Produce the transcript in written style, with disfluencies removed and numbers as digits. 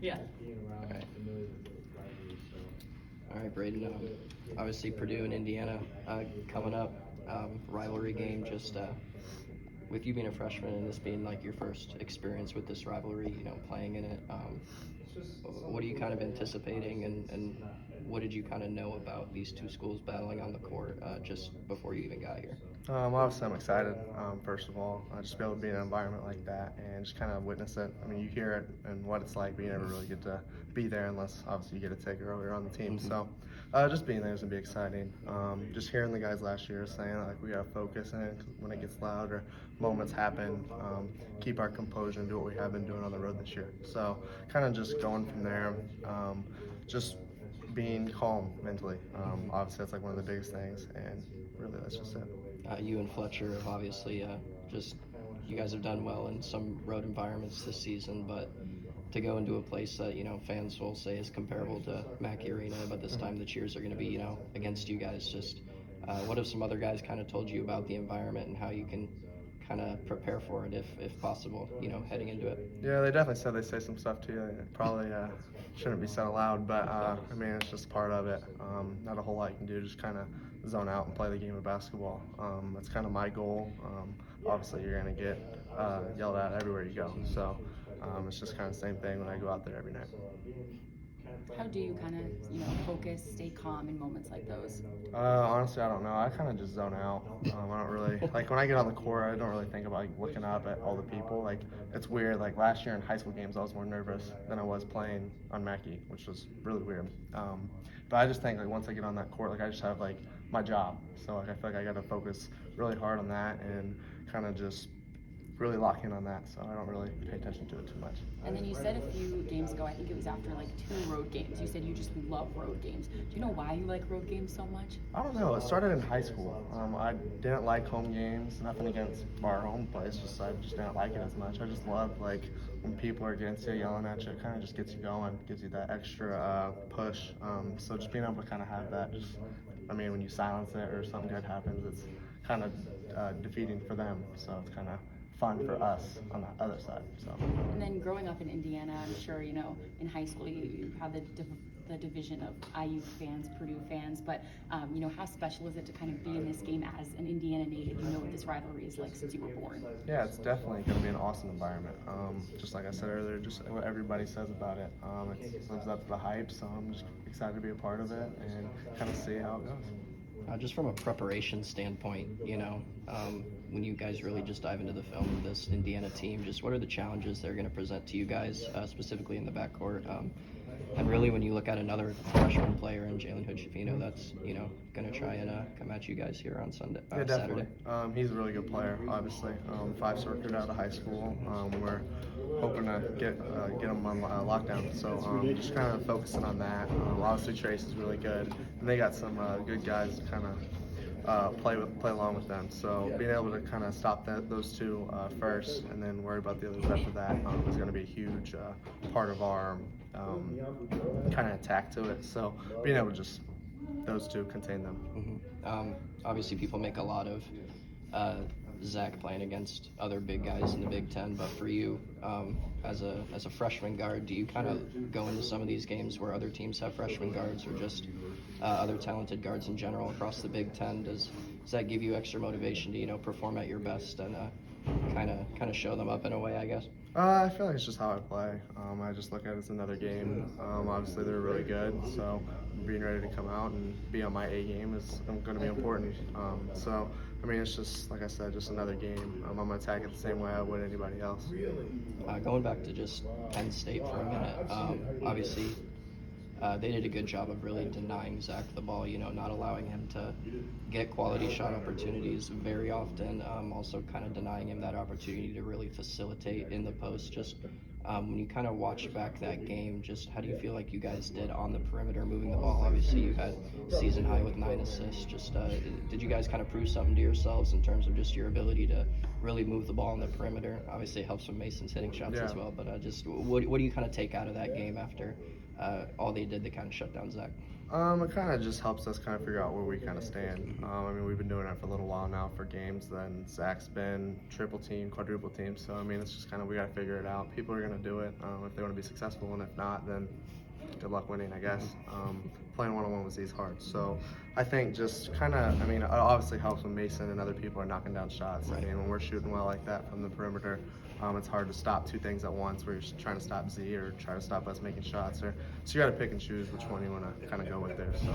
Yeah. All right. All right, Braden. Obviously, Purdue and Indiana coming up. Rivalry game. Just with you being a freshman and this being like your first experience with this rivalry, playing in it. What are you kind of anticipating, and what did you kind of know about these two schools battling on the court just before you even got here? Obviously, I'm excited. First of all, just be able to be in an environment like that and just kind of witness it. I mean, you hear it and what it's like, but you never really get to be there unless obviously you get a take earlier on the team. Mm-hmm. So, just being there is gonna be exciting. Just hearing the guys last year saying like we gotta focus and when it gets loud or moments happen, keep our composure and do what we have been doing on the road this year. So, kind of just going from there. Just being calm mentally. Obviously, that's like one of the biggest things, and really, that's just it. You and Fletcher have obviously you guys have done well in some road environments this season, but to go into a place that fans will say is comparable to Mackey Arena, but this time the cheers are going to be against you guys. Just what have some other guys kind of told you about the environment and how you can kind of prepare for it if possible, heading into it? Yeah, they definitely said they say some stuff to you. It probably shouldn't be said aloud, but I mean, it's just part of it. Not a whole lot you can do, just kind of zone out and play the game of basketball. That's kind of my goal. Obviously, you're going to get yelled at everywhere you go, so it's just kind of the same thing when I go out there every night. How do you kind of, focus, stay calm in moments like those? Honestly, I don't know. I kind of just zone out. I don't really like when I get on the court. I don't really think about like, looking up at all the people. Like it's weird. Like last year in high school games, I was more nervous than I was playing on Mackey, which was really weird. But I just think like once I get on that court, like I just have like my job. So like I feel like I got to focus really hard on that and kind of just really lock in on that, so I don't really pay attention to it too much. And then you said a few games ago, I think it was after like 2 road games, you said you just love road games. Do you know why you like road games so much? I don't know. It started in high school. I didn't like home games. Nothing against our home place. I just didn't like it as much. I just love like when people are against you, yelling at you. It kind of just gets you going, gives you that extra push. So just being able to kind of have that, when you silence it or something good happens, it's kind of defeating for them. So it's kind of fun for us on the other side. So. And then growing up in Indiana, I'm sure in high school you have the division of IU fans, Purdue fans, but how special is it to kind of be in this game as an Indiana native? You know what this rivalry is like since you were born. Yeah, it's definitely going to be an awesome environment. Just like I said earlier, just what everybody says about it. It lives up to the hype, so I'm just excited to be a part of it and kind of see how it goes. Just from a preparation standpoint, when you guys really just dive into the film of this Indiana team, just what are the challenges they're going to present to you guys, specifically in the backcourt? And really, when you look at another freshman player in Jalen Hood-Schifino, that's going to try and come at you guys here on Sunday, yeah, Saturday. He's a really good player, obviously. 5-star recruit out of high school. We're hoping to get him on lockdown. So just kind of focusing on that. Obviously, Trace is really good, and they got some good guys to kind of play along with them. So being able to kind of stop those two first, and then worry about the others after that is going to be a huge part of our kind of attack to it. So being able to just those two contain them. Mm-hmm. Obviously, people make a lot of Zach playing against other big guys in the Big Ten, but for you, as a freshman guard, do you kind of go into some of these games where other teams have freshman guards or just other talented guards in general across the Big Ten? Does that give you extra motivation to perform at your best and kind of show them up in a way, I guess? I feel like it's just how I play. I just look at it as another game. Obviously, they're really good, so being ready to come out and be on my A game is going to be important. So, it's just, like I said, just another game. I'm going to attack it the same way I would anybody else. Going back to just Penn State for a minute, obviously, they did a good job of really denying Zach the ball, not allowing him to get quality shot opportunities very often, also kind of denying him that opportunity to really facilitate in the post. Just when you kind of watch back that game, just how do you feel like you guys did on the perimeter moving the ball? Obviously, you had season high with 9 assists. Just did you guys kind of prove something to yourselves in terms of just your ability to really move the ball on the perimeter? Obviously, it helps with Mason's hitting shots as well, but just what do you kind of take out of that game after all they did to kind of shut down Zach? It kind of just helps us kind of figure out where we kind of stand. I mean, we've been doing it for a little while now for games. Then Zach's been triple team, quadruple team. So I mean, it's just kind of we got to figure it out. People are gonna do it if they want to be successful, and if not, then good luck winning, I guess. Playing one-on-one with Z is hard. So I think just kind of, I mean, it obviously helps when Mason and other people are knocking down shots. I mean, when we're shooting well like that from the perimeter, it's hard to stop two things at once where you're trying to stop Z or try to stop us making shots. So you got to pick and choose which one you want to kind of go with there. So.